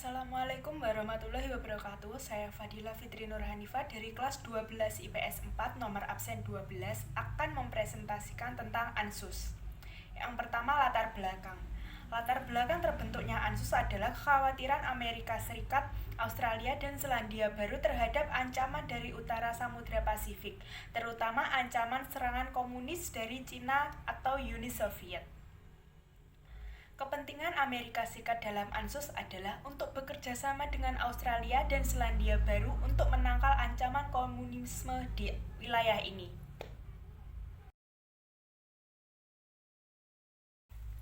Assalamualaikum warahmatullahi wabarakatuh. Saya Fadila Fitri Nur Hanifah dari kelas 12 IPS 4 nomor absen 12 akan mempresentasikan tentang ANSUS. Yang pertama, latar belakang. Latar belakang terbentuknya ANSUS adalah kekhawatiran Amerika Serikat, Australia, dan Selandia Baru terhadap ancaman dari utara Samudra Pasifik, terutama ancaman serangan komunis dari Cina atau Uni Soviet. Kepentingan Amerika Serikat dalam ANSUS adalah untuk bekerja sama dengan Australia dan Selandia Baru untuk menangkal ancaman komunisme di wilayah ini.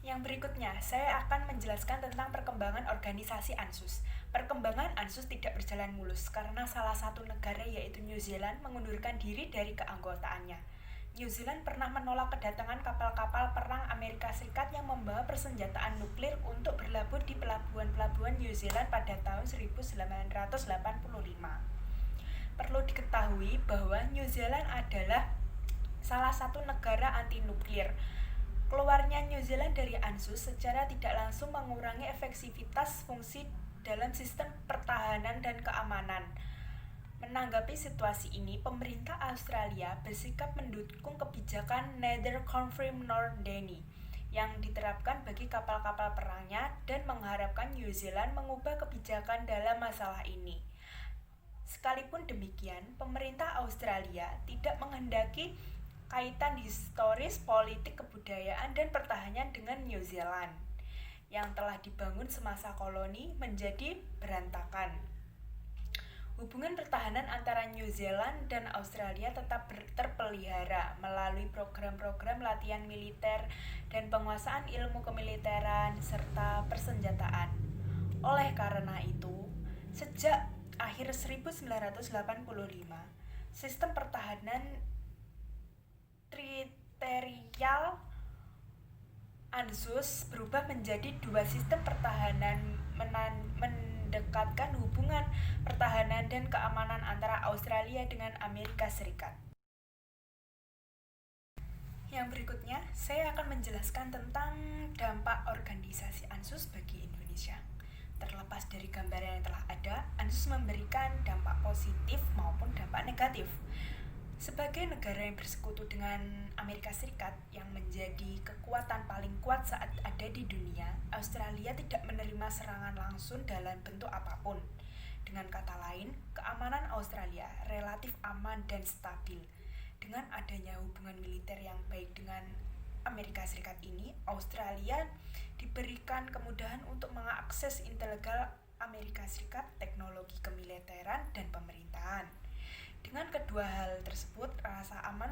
Yang berikutnya, saya akan menjelaskan tentang perkembangan organisasi ANSUS. Perkembangan ANSUS tidak berjalan mulus karena salah satu negara yaitu New Zealand mengundurkan diri dari keanggotaannya. New Zealand pernah menolak kedatangan kapal-kapal perang Amerika Serikat yang membawa persenjataan nuklir untuk berlabuh di pelabuhan-pelabuhan New Zealand pada tahun 1985. Perlu diketahui bahwa New Zealand adalah salah satu negara anti-nuklir. Keluarnya New Zealand dari ANSUS secara tidak langsung mengurangi efektivitas fungsi dalam sistem pertahanan dan keamanan. Menanggapi situasi ini, pemerintah Australia bersikap mendukung kebijakan Neither Confirm Nor Deny yang diterapkan bagi kapal-kapal perangnya dan mengharapkan New Zealand mengubah kebijakan dalam masalah ini. Sekalipun demikian, pemerintah Australia tidak menghendaki kaitan historis, politik, kebudayaan, dan pertahanan dengan New Zealand yang telah dibangun semasa koloni menjadi berantakan. Hubungan pertahanan antara New Zealand dan Australia tetap terpelihara melalui program-program latihan militer dan penguasaan ilmu kemiliteran serta persenjataan. Oleh karena itu, sejak akhir 1985, sistem pertahanan teritorial ANSUS berubah menjadi dua sistem pertahanan mendekatkan hubungan pertahanan dan keamanan antara Australia dengan Amerika Serikat. Yang berikutnya, saya akan menjelaskan tentang dampak organisasi ANSUS bagi Indonesia. Terlepas dari gambaran yang telah ada, ANSUS memberikan dampak positif maupun dampak negatif. Sebagai negara yang bersekutu dengan Amerika Serikat yang menjadi kekuatan paling kuat saat ada di dunia, Australia tidak menerima serangan langsung dalam bentuk apapun. Dengan kata lain, keamanan Australia relatif aman dan stabil. Dengan adanya hubungan militer yang baik dengan Amerika Serikat ini, Australia diberikan kemudahan untuk mengakses intelijen Amerika Serikat, teknologi kemiliteran, dan pemerintahan. Dengan kedua hal tersebut, rasa aman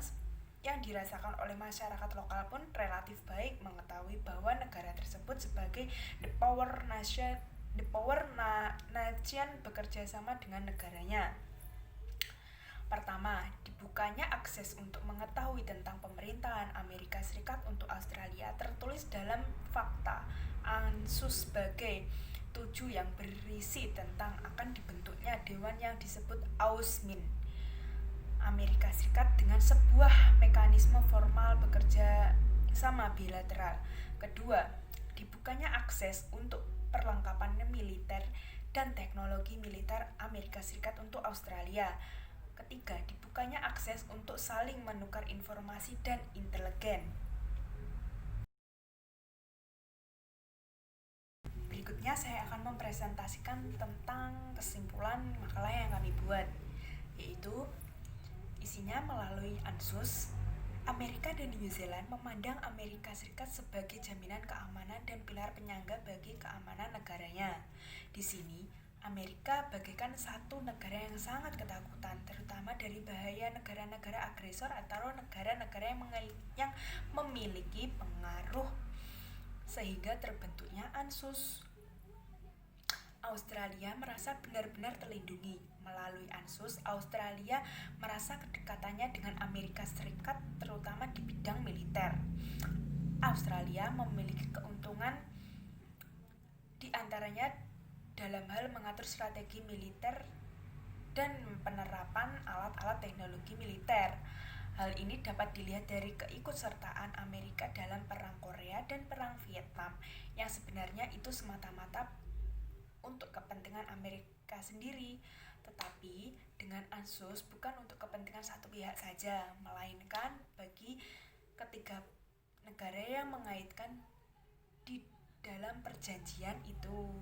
yang dirasakan oleh masyarakat lokal pun relatif baik mengetahui bahwa negara tersebut sebagai the power nation bekerja sama dengan negaranya. Pertama, dibukanya akses untuk mengetahui tentang pemerintahan Amerika Serikat untuk Australia tertulis dalam fakta ANSUS sebagai 7 yang berisi tentang akan dibentuknya dewan yang disebut AUSMIN Amerika Serikat dengan sebuah mekanisme formal bekerja sama bilateral. Kedua, dibukanya akses untuk perlengkapan militer dan teknologi militer Amerika Serikat untuk Australia. Ketiga, dibukanya akses untuk saling menukar informasi dan intelijen. Berikutnya saya akan mempresentasikan tentang kesimpulan makalah yang kami buat, yaitu isinya melalui ANSUS, Amerika dan New Zealand memandang Amerika Serikat sebagai jaminan keamanan dan pilar penyangga bagi keamanan negaranya. Di sini, Amerika bagaikan satu negara yang sangat ketakutan, terutama dari bahaya negara-negara agresor atau negara-negara yang memiliki pengaruh sehingga terbentuknya ANSUS. Australia merasa benar-benar terlindungi. Melalui ANSUS, Australia merasa kedekatannya dengan Amerika Serikat terutama di bidang militer. Australia memiliki keuntungan di antaranya dalam hal mengatur strategi militer dan penerapan alat-alat teknologi militer. Hal ini dapat dilihat dari keikutsertaan Amerika dalam Perang Korea dan Perang Vietnam, yang sebenarnya itu semata-mata untuk kepentingan Amerika sendiri, tetapi dengan ANZUS bukan untuk kepentingan satu pihak saja, melainkan bagi ketiga negara yang mengaitkan di dalam perjanjian itu.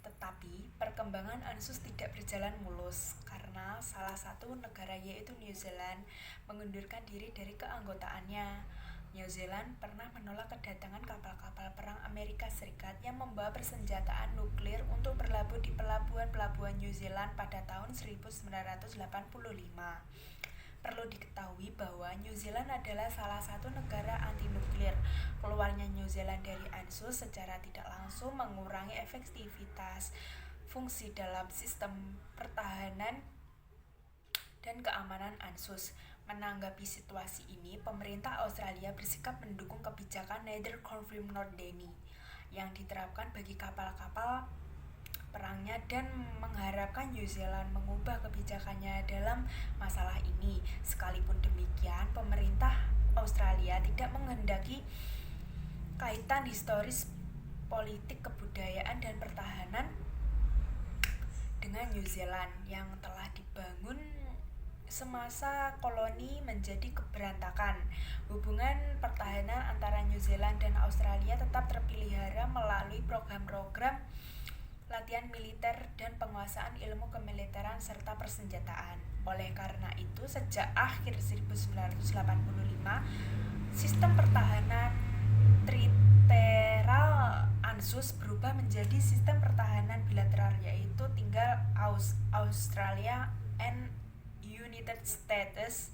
Tetapi perkembangan ANZUS tidak berjalan mulus karena salah satu negara yaitu New Zealand mengundurkan diri dari keanggotaannya. New Zealand pernah menolak kedatangan kapal-kapal perang Amerika Serikat yang membawa persenjataan nuklir untuk berlabuh di pelabuhan-pelabuhan New Zealand pada tahun 1985. Perlu diketahui bahwa New Zealand adalah salah satu negara anti-nuklir. Keluarnya New Zealand dari ANZUS secara tidak langsung mengurangi efektivitas fungsi dalam sistem pertahanan dan keamanan ANZUS. Menanggapi situasi ini, pemerintah Australia bersikap mendukung kebijakan Neither Confirm Nor Deny yang diterapkan bagi kapal-kapal perangnya dan mengharapkan New Zealand mengubah kebijakannya dalam masalah ini. Sekalipun demikian, pemerintah Australia tidak menghendaki kaitan historis, politik, kebudayaan, dan pertahanan dengan New Zealand yang telah dibangun semasa koloni menjadi keberantakan. Hubungan pertahanan antara New Zealand dan Australia tetap terpelihara melalui program-program latihan militer dan penguasaan ilmu kemiliteran serta persenjataan. Oleh karena itu, sejak akhir 1985, sistem pertahanan trilateral ANZUS berubah menjadi sistem pertahanan bilateral, yaitu tinggal Australia and United States.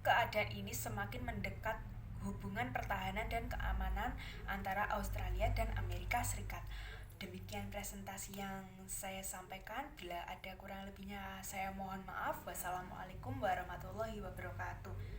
Keadaan ini semakin mendekat hubungan pertahanan dan keamanan antara Australia dan Amerika Serikat. Demikian presentasi yang saya sampaikan. Bila ada kurang lebihnya saya mohon maaf. Wassalamualaikum warahmatullahi wabarakatuh.